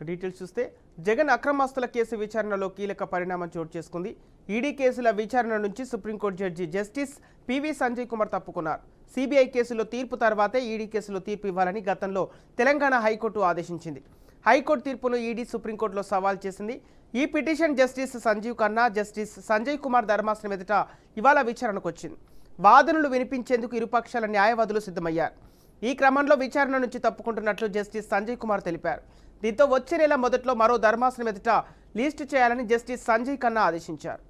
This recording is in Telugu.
డీటెయిల్స్ చూస్తే జగన్ అక్రమాస్తుల కేసు విచారణలో కీలక పరిణామం చోటు చేసుకుంది. ఈడీ కేసుల విచారణ నుంచి supreme court judge justice PV Sanjay Kumar తప్పుకున్నారు. సిబిఐ కేసులో తీర్పు తర్వాతే ఈడీ కేసులో తీర్పు ఇవ్వాలని గతంలో తెలంగాణ హైకోర్టు ఆదేశించింది. హైకోర్టు తీర్పును ఈడీ సుప్రీంకోర్టులో సవాల్ చేసింది. ఈ petition justice Sanjeev Khanna, justice Sanjay Kumar ధర్మాసనం ఎదుట ఇవాళ విచారణకు వచ్చింది. వాదనలు వినిపించేందుకు ఇరుపక్షాల న్యాయవాదులు సిద్ధమయ్యారు. ఈ క్రమంలో విచారణ నుంచి తప్పుకుంటున్నట్లు జస్టిస్ సంజయ్ కుమార్ తెలిపారు. దీంతో వచ్చే నెల మొదట్లో మరో ధర్మాసనం ఎదుట లిస్టు చేయాలని జస్టిస్ సంజయ్ ఖన్నా ఆదేశించారు.